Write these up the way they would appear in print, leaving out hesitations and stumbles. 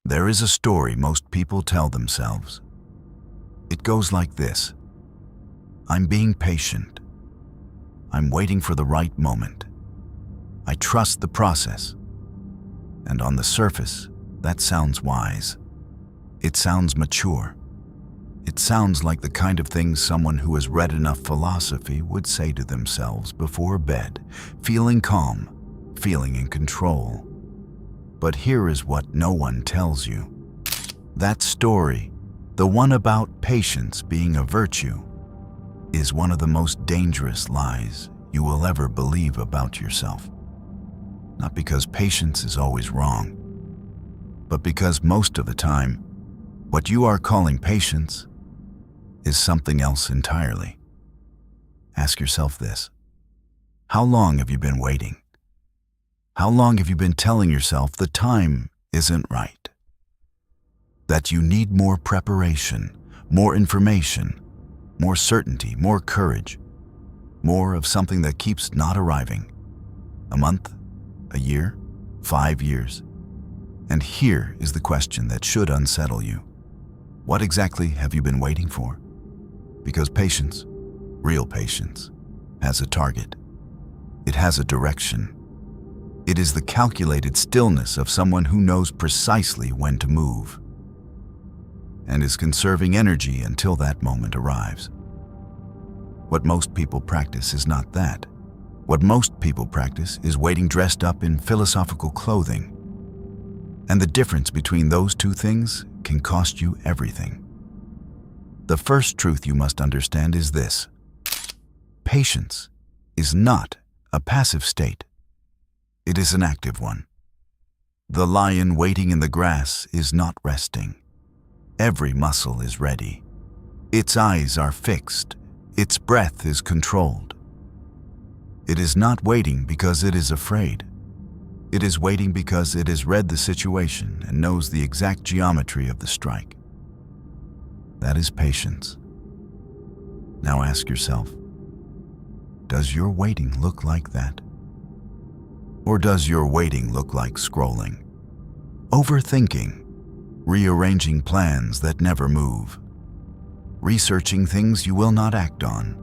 There is a story most people tell themselves. It goes like this: I'm being patient. I'm waiting for the right moment. I trust the process. And on the surface, that sounds wise. It sounds mature. It sounds like the kind of thing someone who has read enough philosophy would say to themselves before bed, feeling calm, feeling in control. But here is what no one tells you. That story, the one about patience being a virtue, is one of the most dangerous lies you will ever believe about yourself. Not because patience is always wrong, but because most of the time, what you are calling patience is something else entirely. Ask yourself this: how long have you been waiting? How long have you been telling yourself the time isn't right? That you need more preparation, more information, more certainty, more courage, more of something that keeps not arriving. A month, a year, 5 years. And here is the question that should unsettle you. What exactly have you been waiting for? Because patience, real patience, has a target. It has a direction. It is the calculated stillness of someone who knows precisely when to move and is conserving energy until that moment arrives. What most people practice is not that. What most people practice is waiting dressed up in philosophical clothing. And the difference between those two things can cost you everything. The first truth you must understand is this: patience is not a passive state. It is an active one. The lion waiting in the grass is not resting. Every muscle is ready. Its eyes are fixed. Its breath is controlled. It is not waiting because it is afraid. It is waiting because it has read the situation and knows the exact geometry of the strike. That is patience. Now ask yourself, does your waiting look like that? Or does your waiting look like scrolling, overthinking, rearranging plans that never move, researching things you will not act on,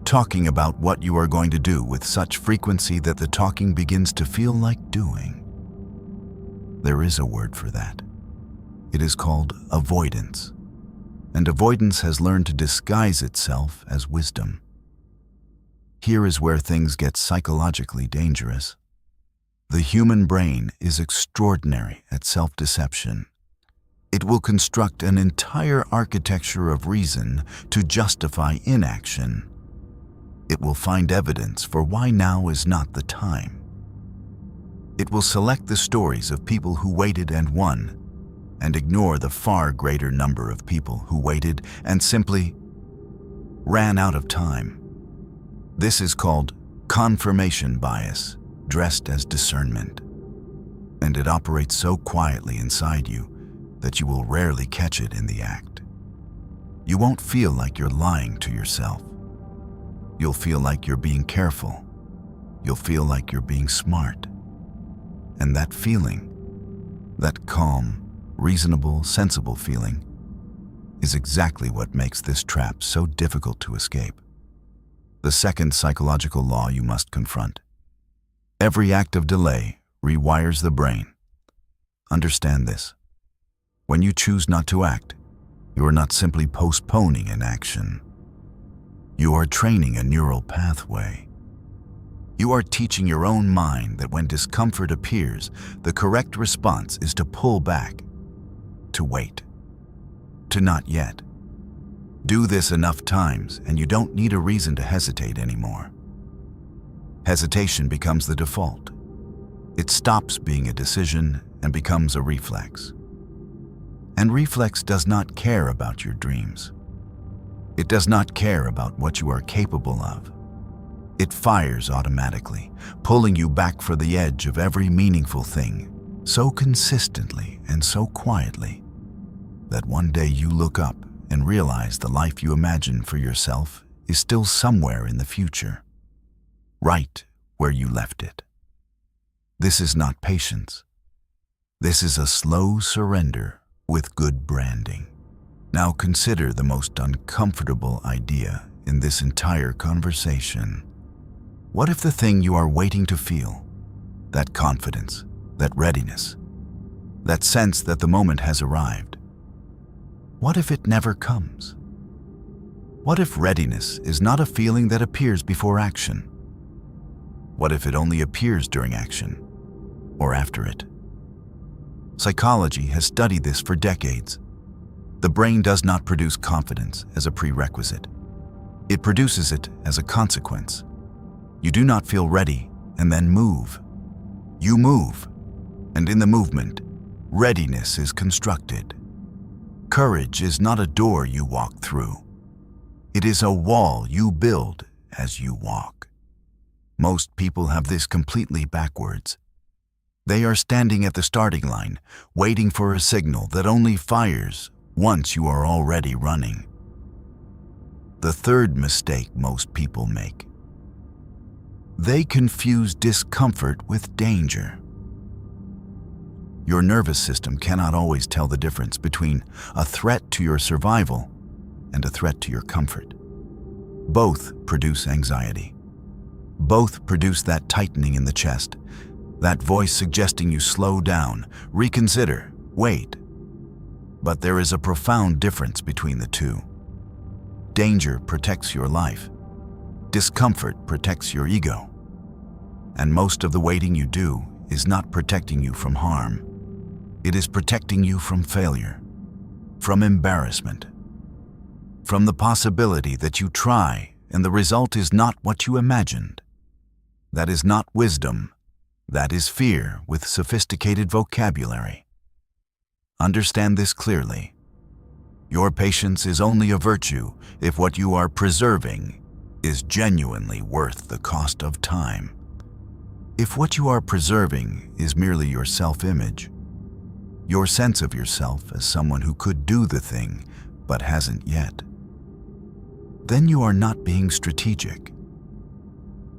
talking about what you are going to do with such frequency that the talking begins to feel like doing? There is a word for that. It is called avoidance. And avoidance has learned to disguise itself as wisdom. Here is where things get psychologically dangerous. The human brain is extraordinary at self-deception. It will construct an entire architecture of reason to justify inaction. It will find evidence for why now is not the time. It will select the stories of people who waited and won, and ignore the far greater number of people who waited and simply ran out of time. This is called confirmation bias, dressed as discernment. And it operates so quietly inside you that you will rarely catch it in the act. You won't feel like you're lying to yourself. You'll feel like you're being careful. You'll feel like you're being smart. And that feeling, that calm, reasonable, sensible feeling, is exactly what makes this trap so difficult to escape. The second psychological law you must confront. Every act of delay rewires the brain. Understand this. When you choose not to act, you are not simply postponing an action. You are training a neural pathway. You are teaching your own mind that when discomfort appears, the correct response is to pull back, to wait, to not yet. Do this enough times and you don't need a reason to hesitate anymore. Hesitation becomes the default. It stops being a decision and becomes a reflex. And reflex does not care about your dreams. It does not care about what you are capable of. It fires automatically, pulling you back for the edge of every meaningful thing, so consistently and so quietly that one day you look up and realize the life you imagined for yourself is still somewhere in the future, right where you left it. This is not patience. This is a slow surrender with good branding. Now consider the most uncomfortable idea in this entire conversation. What if the thing you are waiting to feel, that confidence, that readiness, that sense that the moment has arrived, what if it never comes? What if readiness is not a feeling that appears before action? What if it only appears during action or after it? Psychology has studied this for decades. The brain does not produce confidence as a prerequisite. It produces it as a consequence. You do not feel ready and then move. You move, and in the movement, readiness is constructed. Courage is not a door you walk through. It is a wall you build as you walk. Most people have this completely backwards. They are standing at the starting line, waiting for a signal that only fires once you are already running. The third mistake most people make. They confuse discomfort with danger. Your nervous system cannot always tell the difference between a threat to your survival and a threat to your comfort. Both produce anxiety. Both produce that tightening in the chest, that voice suggesting you slow down, reconsider, wait. But there is a profound difference between the two. Danger protects your life. Discomfort protects your ego. And most of the waiting you do is not protecting you from harm. It is protecting you from failure, from embarrassment, from the possibility that you try and the result is not what you imagined. That is not wisdom. That is fear with sophisticated vocabulary. Understand this clearly. Your patience is only a virtue if what you are preserving is genuinely worth the cost of time. If what you are preserving is merely your self-image, your sense of yourself as someone who could do the thing but hasn't yet, then you are not being strategic.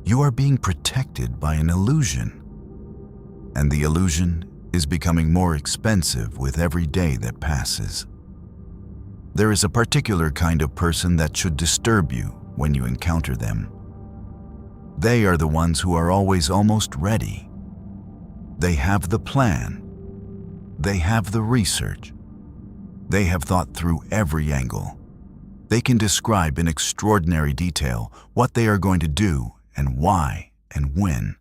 You are being protected by an illusion. And the illusion is becoming more expensive with every day that passes. There is a particular kind of person that should disturb you when you encounter them. They are the ones who are always almost ready. They have the plan. They have the research. They have thought through every angle. They can describe in extraordinary detail what they are going to do and why and when.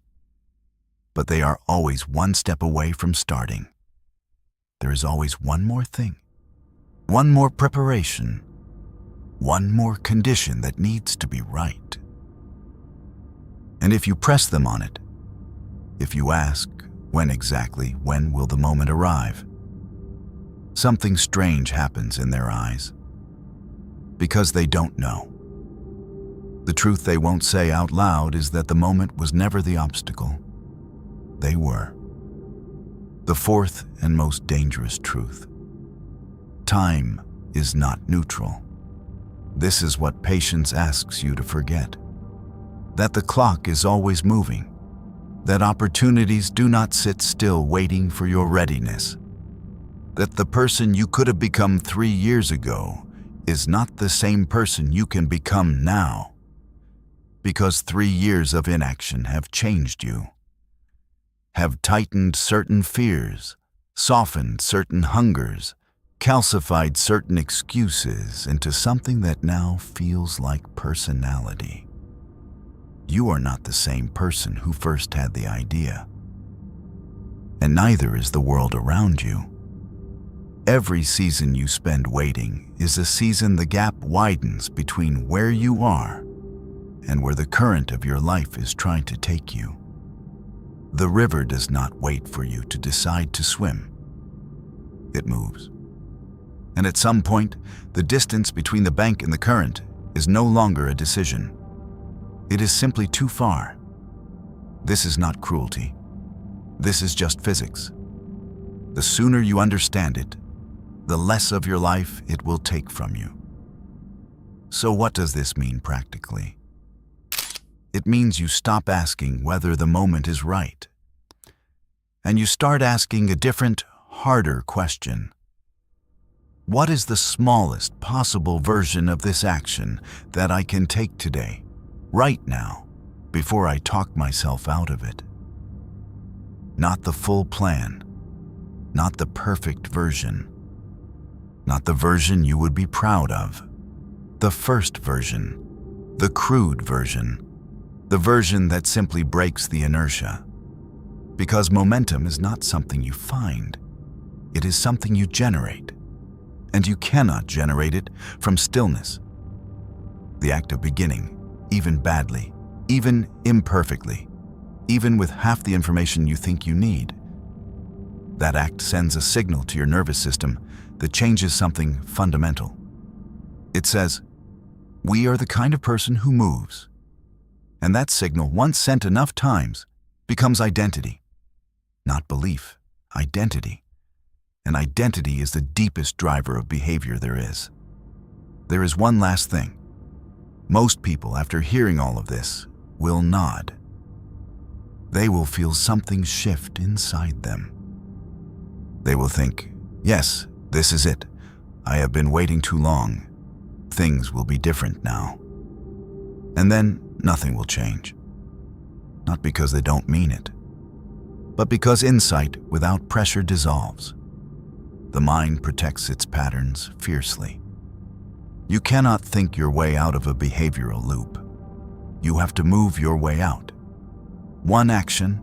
But they are always one step away from starting. There is always one more thing, one more preparation, one more condition that needs to be right. And if you press them on it, if you ask, when will the moment arrive? Something strange happens in their eyes. Because they don't know. The truth they won't say out loud is that the moment was never the obstacle. They were. The fourth and most dangerous truth. Time is not neutral. This is what patience asks you to forget. That the clock is always moving. That opportunities do not sit still waiting for your readiness. That the person you could have become 3 years ago is not the same person you can become now. Because 3 years of inaction have changed you, have tightened certain fears, softened certain hungers, calcified certain excuses into something that now feels like personality. You are not the same person who first had the idea. And neither is the world around you. Every season you spend waiting is a season the gap widens between where you are and where the current of your life is trying to take you. The river does not wait for you to decide to swim. It moves. And at some point, the distance between the bank and the current is no longer a decision. It is simply too far. This is not cruelty. This is just physics. The sooner you understand it, the less of your life it will take from you. So what does this mean practically? It means you stop asking whether the moment is right, and you start asking a different, harder question. What is the smallest possible version of this action that I can take today, right now, before I talk myself out of it? Not the full plan, not the perfect version, not the version you would be proud of. The first version, the crude version, the version that simply breaks the inertia. Because momentum is not something you find, it is something you generate. And you cannot generate it from stillness. The act of beginning, even badly, even imperfectly, even with half the information you think you need, that act sends a signal to your nervous system that changes something fundamental. It says, "We are the kind of person who moves." And that signal, once sent enough times, becomes identity. Not belief, identity. And identity is the deepest driver of behavior there is. There is one last thing. Most people, after hearing all of this, will nod. They will feel something shift inside them. They will think, yes, this is it. I have been waiting too long. Things will be different now. And then nothing will change. Not because they don't mean it, but because insight without pressure dissolves. The mind protects its patterns fiercely. You cannot think your way out of a behavioral loop. You have to move your way out. One action,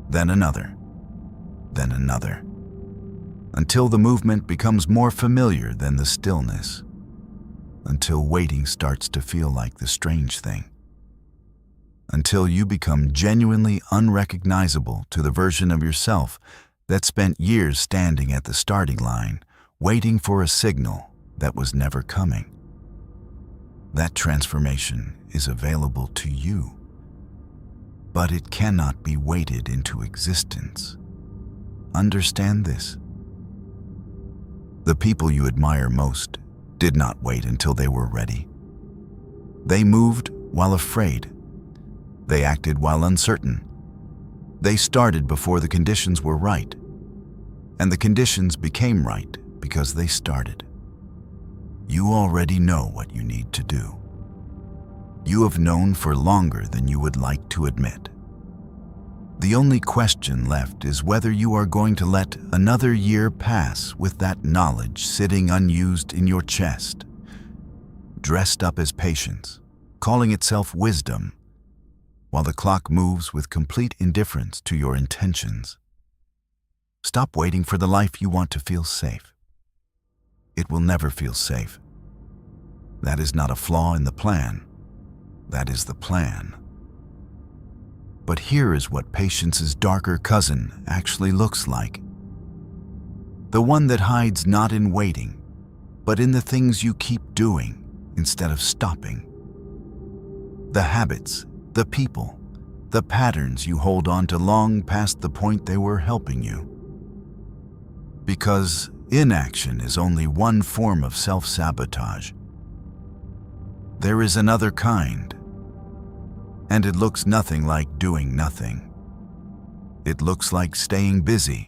then another, then another, until the movement becomes more familiar than the stillness, until waiting starts to feel like the strange thing, until you become genuinely unrecognizable to the version of yourself that spent years standing at the starting line, waiting for a signal that was never coming. That transformation is available to you, but it cannot be weighted into existence. Understand this. The people you admire most did not wait until they were ready. They moved while afraid. They acted while uncertain. They started before the conditions were right, and the conditions became right because they started. You already know what you need to do. You have known for longer than you would like to admit. The only question left is whether you are going to let another year pass with that knowledge sitting unused in your chest, dressed up as patience, calling itself wisdom, while the clock moves with complete indifference to your intentions. Stop waiting for the life you want to feel safe. It will never feel safe. That is not a flaw in the plan. That is the plan. But here is what patience's darker cousin actually looks like. The one that hides not in waiting, but in the things you keep doing instead of stopping. The habits, the people, the patterns you hold on to long past the point they were helping you. Because inaction is only one form of self-sabotage. There is another kind, and it looks nothing like doing nothing. It looks like staying busy,